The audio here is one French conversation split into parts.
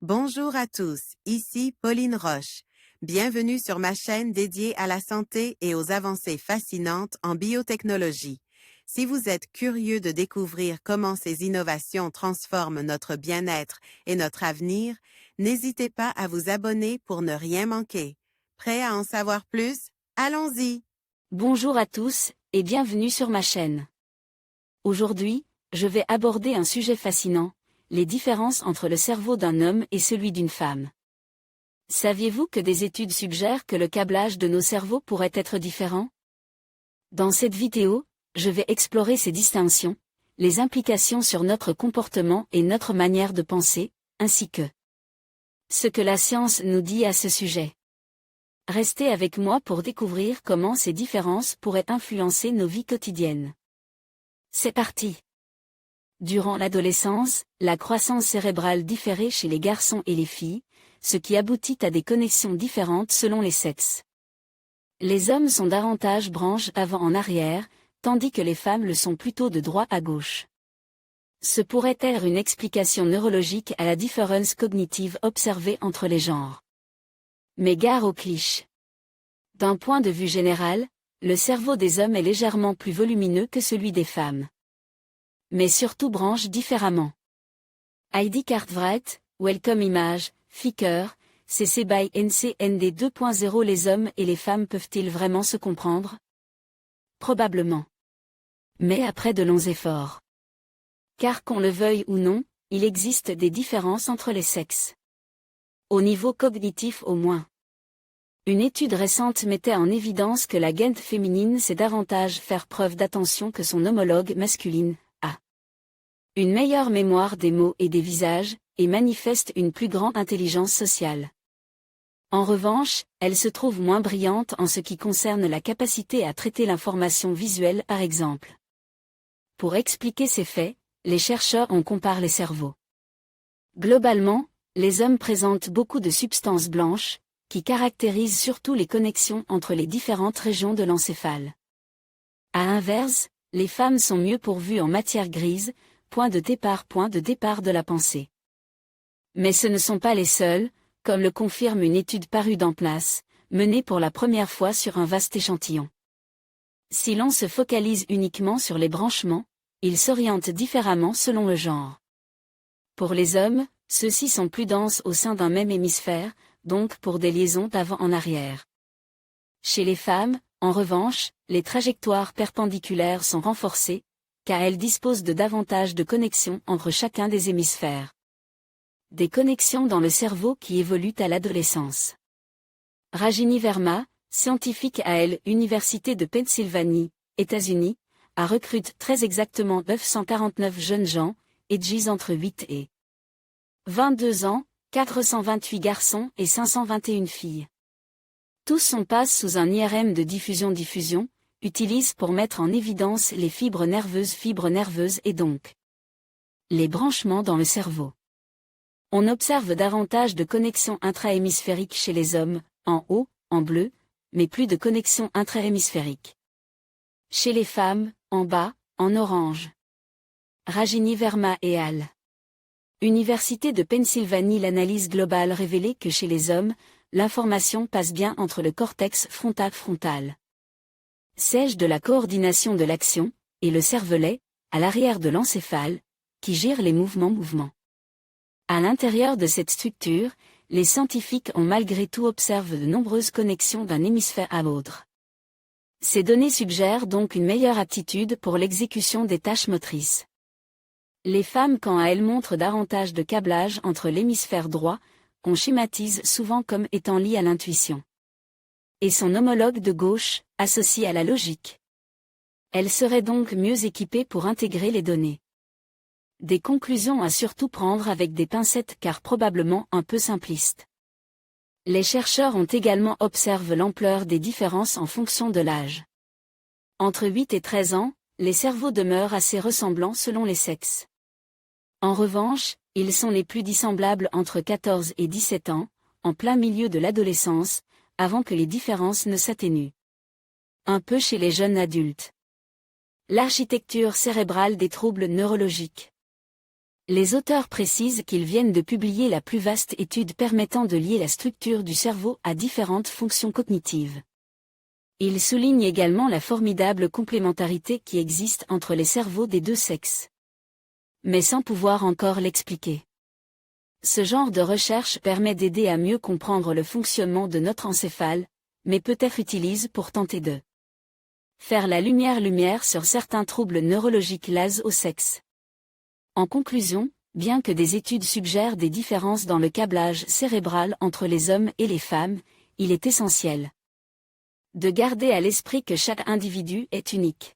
Bonjour à tous, ici Pauline Roche. Bienvenue sur ma chaîne dédiée à la santé et aux avancées fascinantes en biotechnologie. Si vous êtes curieux de découvrir comment ces innovations transforment notre bien-être et notre avenir, n'hésitez pas à vous abonner pour ne rien manquer. Prêt à en savoir plus? Allons-y! Bonjour à tous, et bienvenue sur ma chaîne. Aujourd'hui, je vais aborder un sujet fascinant, les différences entre le cerveau d'un homme et celui d'une femme. Saviez-vous que des études suggèrent que le câblage de nos cerveaux pourrait être différent? Dans cette vidéo, je vais explorer ces distinctions, les implications sur notre comportement et notre manière de penser, ainsi que ce que la science nous dit à ce sujet. Restez avec moi pour découvrir comment ces différences pourraient influencer nos vies quotidiennes. C'est parti! Durant l'adolescence, la croissance cérébrale différait chez les garçons et les filles, ce qui aboutit à des connexions différentes selon les sexes. Les hommes sont davantage branches avant en arrière, tandis que les femmes le sont plutôt de droite à gauche. Ce pourrait être une explication neurologique à la différence cognitive observée entre les genres. Mais gare aux clichés. D'un point de vue général, le cerveau des hommes est légèrement plus volumineux que celui des femmes. Mais surtout branche différemment. Heidi Cartwright, Welcome Image, Ficker, CC by NCND 2.0. Les hommes et les femmes peuvent-ils vraiment se comprendre? Probablement. Mais après de longs efforts. Car qu'on le veuille ou non, il existe des différences entre les sexes. Au niveau cognitif au moins. Une étude récente mettait en évidence que la gente féminine sait davantage faire preuve d'attention que son homologue masculine, a une meilleure mémoire des mots et des visages, et manifeste une plus grande intelligence sociale. En revanche, elle se trouve moins brillante en ce qui concerne la capacité à traiter l'information visuelle par exemple. Pour expliquer ces faits, les chercheurs en comparent les cerveaux. Globalement, les hommes présentent beaucoup de substances blanches, qui caractérisent surtout les connexions entre les différentes régions de l'encéphale. À l'inverse, les femmes sont mieux pourvues en matière grise, point de départ de la pensée. Mais ce ne sont pas les seuls, comme le confirme une étude parue dans PNAS, menée pour la première fois sur un vaste échantillon. Si l'on se focalise uniquement sur les branchements, ils s'orientent différemment selon le genre. Pour les hommes, ceux-ci sont plus denses au sein d'un même hémisphère, donc pour des liaisons d'avant en arrière. Chez les femmes, en revanche, les trajectoires perpendiculaires sont renforcées, car elles disposent de davantage de connexions entre chacun des hémisphères. Des connexions dans le cerveau qui évoluent à l'adolescence. Rajini Verma, scientifique à l'Université de Pennsylvanie, États-Unis, a recruté très exactement 949 jeunes gens, âgés entre 8 et 22 ans, 428 garçons et 521 filles. Tous on passe sous un IRM de diffusion, utilise pour mettre en évidence les fibres nerveuses et donc les branchements dans le cerveau. On observe davantage de connexions intra-hémisphériques chez les hommes, en haut, en bleu, mais plus de connexions intra-hémisphériques. Chez les femmes, en bas, en orange. Rajini Verma et al. Université de Pennsylvanie. L'analyse globale révélait que chez les hommes, l'information passe bien entre le cortex frontal, siège de la coordination de l'action, et le cervelet, à l'arrière de l'encéphale, qui gère les mouvements. À l'intérieur de cette structure, les scientifiques ont malgré tout observé de nombreuses connexions d'un hémisphère à l'autre. Ces données suggèrent donc une meilleure aptitude pour l'exécution des tâches motrices. Les femmes, quant à elles, montrent davantage de câblage entre l'hémisphère droit, qu'on schématise souvent comme étant lié à l'intuition, et son homologue de gauche, associé à la logique. Elles seraient donc mieux équipées pour intégrer les données. Des conclusions à surtout prendre avec des pincettes car probablement un peu simplistes. Les chercheurs ont également observé l'ampleur des différences en fonction de l'âge. Entre 8 et 13 ans, les cerveaux demeurent assez ressemblants selon les sexes. En revanche, ils sont les plus dissemblables entre 14 et 17 ans, en plein milieu de l'adolescence, avant que les différences ne s'atténuent. Un peu chez les jeunes adultes. L'architecture cérébrale des troubles neurologiques. Les auteurs précisent qu'ils viennent de publier la plus vaste étude permettant de lier la structure du cerveau à différentes fonctions cognitives. Ils soulignent également la formidable complémentarité qui existe entre les cerveaux des deux sexes. Mais sans pouvoir encore l'expliquer. Ce genre de recherche permet d'aider à mieux comprendre le fonctionnement de notre encéphale, mais peut-être utilise pour tenter de faire la lumière sur certains troubles neurologiques liés au sexe. En conclusion, bien que des études suggèrent des différences dans le câblage cérébral entre les hommes et les femmes, il est essentiel de garder à l'esprit que chaque individu est unique.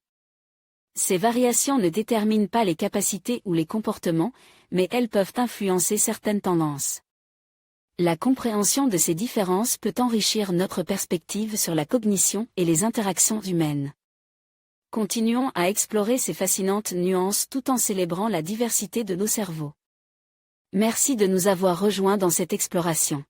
Ces variations ne déterminent pas les capacités ou les comportements, mais elles peuvent influencer certaines tendances. La compréhension de ces différences peut enrichir notre perspective sur la cognition et les interactions humaines. Continuons à explorer ces fascinantes nuances tout en célébrant la diversité de nos cerveaux. Merci de nous avoir rejoints dans cette exploration.